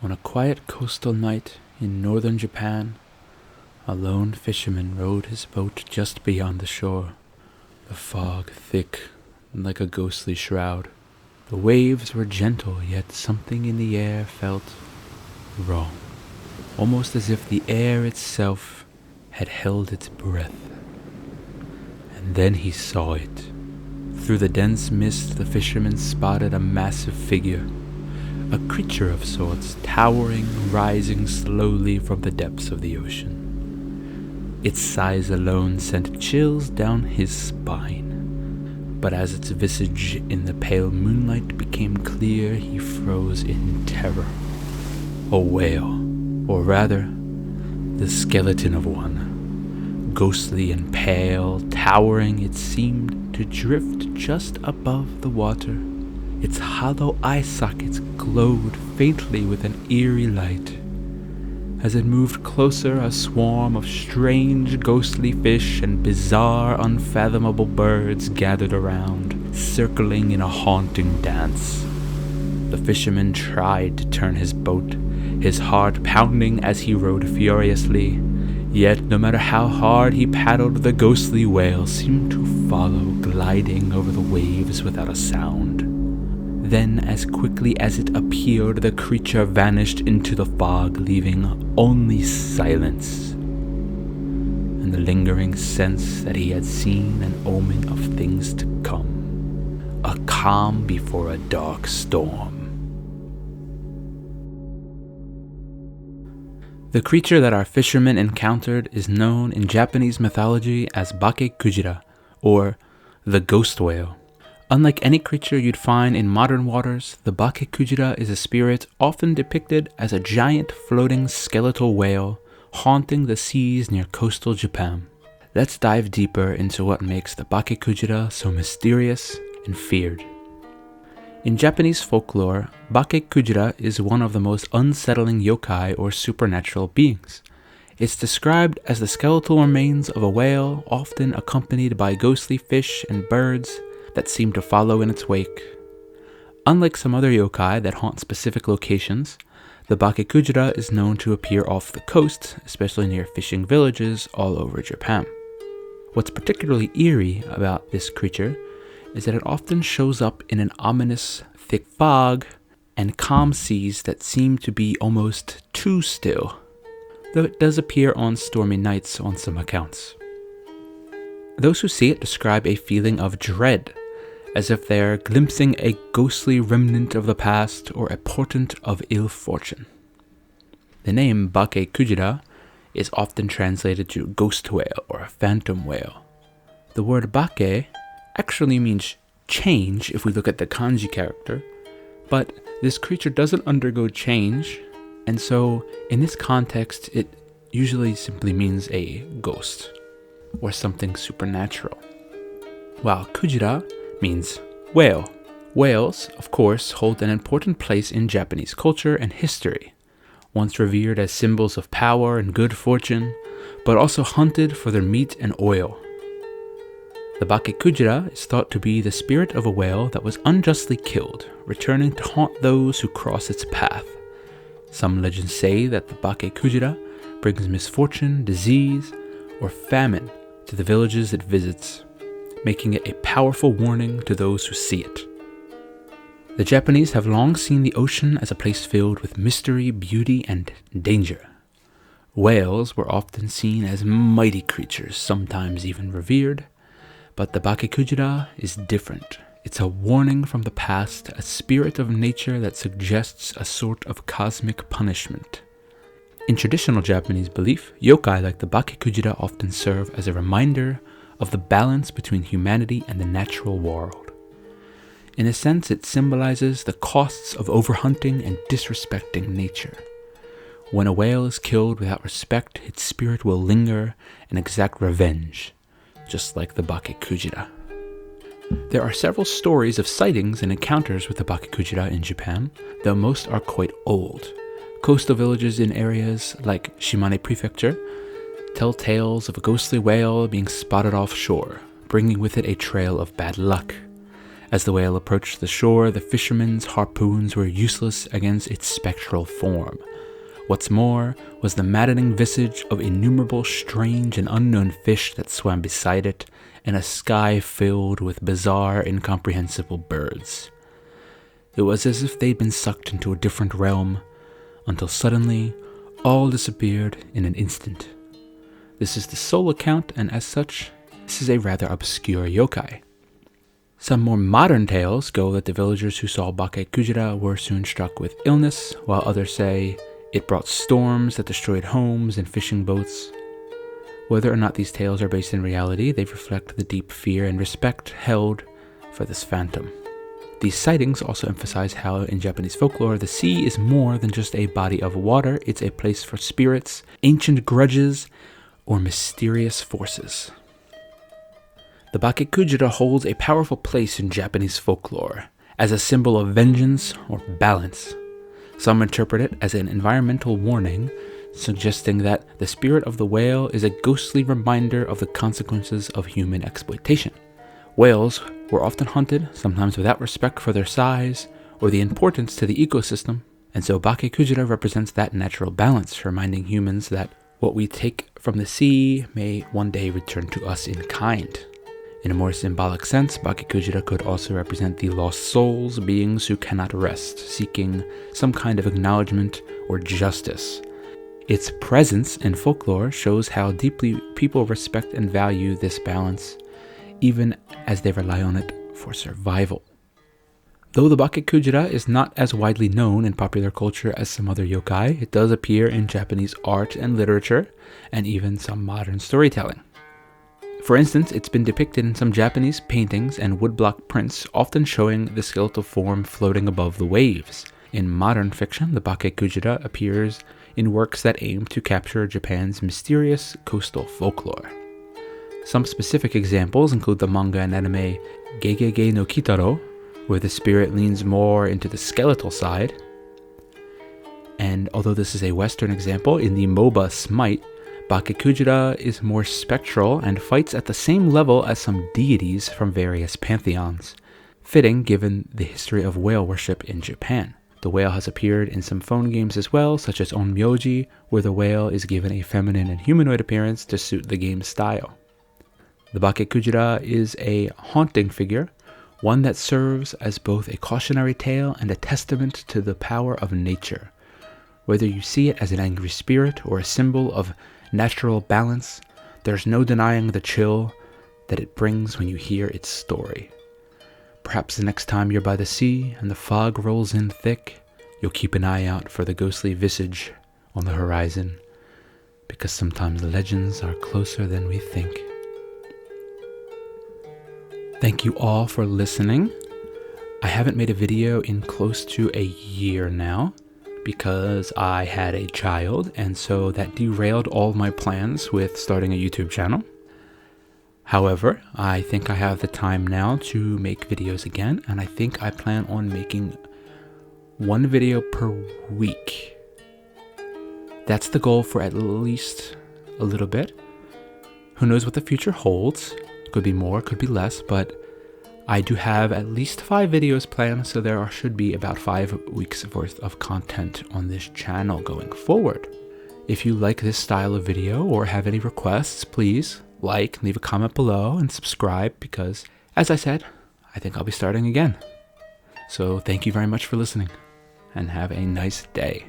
On a quiet coastal night in northern Japan, a lone fisherman rowed his boat just beyond the shore, the fog thick like a ghostly shroud. The waves were gentle, yet something in the air felt wrong, almost as if the air itself had held its breath. And then he saw it. Through the dense mist, the fisherman spotted a massive figure, a creature of sorts, towering, rising slowly from the depths of the ocean. Its size alone sent chills down his spine, but as its visage in the pale moonlight became clear, he froze in terror. A whale, or rather, the skeleton of one. Ghostly and pale, towering, it seemed to drift just above the water. Its hollow eye sockets glowed faintly with an eerie light. As it moved closer, a swarm of strange, ghostly fish and bizarre, unfathomable birds gathered around, circling in a haunting dance. The fisherman tried to turn his boat, his heart pounding as he rowed furiously. Yet, no matter how hard he paddled, the ghostly whale seemed to follow, gliding over the waves without a sound. Then, as quickly as it appeared, the creature vanished into the fog, leaving only silence and the lingering sense that he had seen an omen of things to come, a calm before a dark storm. The creature that our fisherman encountered is known in Japanese mythology as Bake-Kujira, or the ghost whale. Unlike any creature you'd find in modern waters, the Bake-Kujira is a spirit often depicted as a giant floating skeletal whale haunting the seas near coastal Japan. Let's dive deeper into what makes the Bake-Kujira so mysterious and feared. In Japanese folklore, Bake-Kujira is one of the most unsettling yokai or supernatural beings. It's described as the skeletal remains of a whale, often accompanied by ghostly fish and birds that seem to follow in its wake. Unlike some other yokai that haunt specific locations, the Bake-Kujira is known to appear off the coast, especially near fishing villages all over Japan. What's particularly eerie about this creature is that it often shows up in an ominous, thick fog and calm seas that seem to be almost too still, though it does appear on stormy nights on some accounts. Those who see it describe a feeling of dread, as if they're glimpsing a ghostly remnant of the past or a portent of ill fortune. The name Bake-Kujira is often translated to ghost whale or phantom whale. The word bake actually means change if we look at the kanji character, but this creature doesn't undergo change, and so in this context it usually simply means a ghost or something supernatural. While Kujira means whale. Whales, of course, hold an important place in Japanese culture and history, once revered as symbols of power and good fortune, but also hunted for their meat and oil. The Bake-Kujira is thought to be the spirit of a whale that was unjustly killed, returning to haunt those who cross its path. Some legends say that the Bake-Kujira brings misfortune, disease, or famine to the villages it visits, making it a powerful warning to those who see it. The Japanese have long seen the ocean as a place filled with mystery, beauty, and danger. Whales were often seen as mighty creatures, sometimes even revered, but the Bake-Kujira is different. It's a warning from the past, a spirit of nature that suggests a sort of cosmic punishment. In traditional Japanese belief, yokai like the Bake-Kujira often serve as a reminder of the balance between humanity and the natural world. In a sense, it symbolizes the costs of overhunting and disrespecting nature. When a whale is killed without respect, its spirit will linger and exact revenge, just like the Bake-Kujira. There are several stories of sightings and encounters with the Bake-Kujira in Japan, though most are quite old. Coastal villages in areas like Shimane Prefecture tell tales of a ghostly whale being spotted offshore, bringing with it a trail of bad luck. As the whale approached the shore, the fishermen's harpoons were useless against its spectral form. What's more was the maddening visage of innumerable strange and unknown fish that swam beside it, and a sky filled with bizarre, incomprehensible birds. It was as if they'd been sucked into a different realm, until suddenly, all disappeared in an instant. This is the sole account, and as such, this is a rather obscure yokai. Some more modern tales go that the villagers who saw Bake-Kujira were soon struck with illness, while others say it brought storms that destroyed homes and fishing boats. Whether or not these tales are based in reality, they reflect the deep fear and respect held for this phantom. These sightings also emphasize how in Japanese folklore, the sea is more than just a body of water. It's a place for spirits, ancient grudges, or mysterious forces. The Bake-Kujira holds a powerful place in Japanese folklore as a symbol of vengeance or balance. Some interpret it as an environmental warning, suggesting that the spirit of the whale is a ghostly reminder of the consequences of human exploitation. Whales were often hunted, sometimes without respect for their size or the importance to the ecosystem, and so Bake-Kujira represents that natural balance, reminding humans that what we take from the sea may one day return to us in kind. In a more symbolic sense, Bake-Kujira could also represent the lost souls, beings who cannot rest, seeking some kind of acknowledgement or justice. Its presence in folklore shows how deeply people respect and value this balance, even as they rely on it for survival. Though the Bake-Kujira is not as widely known in popular culture as some other yokai, it does appear in Japanese art and literature, and even some modern storytelling. For instance, it's been depicted in some Japanese paintings and woodblock prints, often showing the skeletal form floating above the waves. In modern fiction, the Bake-Kujira appears in works that aim to capture Japan's mysterious coastal folklore. Some specific examples include the manga and anime Gegege no Kitaro, where the spirit leans more into the skeletal side. And although this is a Western example, in the MOBA Smite, Bake-Kujira is more spectral and fights at the same level as some deities from various pantheons, fitting given the history of whale worship in Japan. The whale has appeared in some phone games as well, such as Onmyoji, where the whale is given a feminine and humanoid appearance to suit the game's style. The Bake-Kujira is a haunting figure, one that serves as both a cautionary tale and a testament to the power of nature. Whether you see it as an angry spirit or a symbol of natural balance, there's no denying the chill that it brings when you hear its story. Perhaps the next time you're by the sea and the fog rolls in thick, you'll keep an eye out for the ghostly visage on the horizon, because sometimes legends are closer than we think. Thank you all for listening. I haven't made a video in close to a year now because I had a child, and so that derailed all my plans with starting a YouTube channel. However, I think I have the time now to make videos again, and I think I plan on making one video per week. That's the goal for at least a little bit. Who knows what the future holds? Could be more, could be less, but I do have at least 5 videos planned, so there should be about 5 weeks worth of content on this channel going forward. If you like this style of video or have any requests, please leave a comment below and subscribe, because, as I said, I think I'll be starting again. So thank you very much for listening, and have a nice day.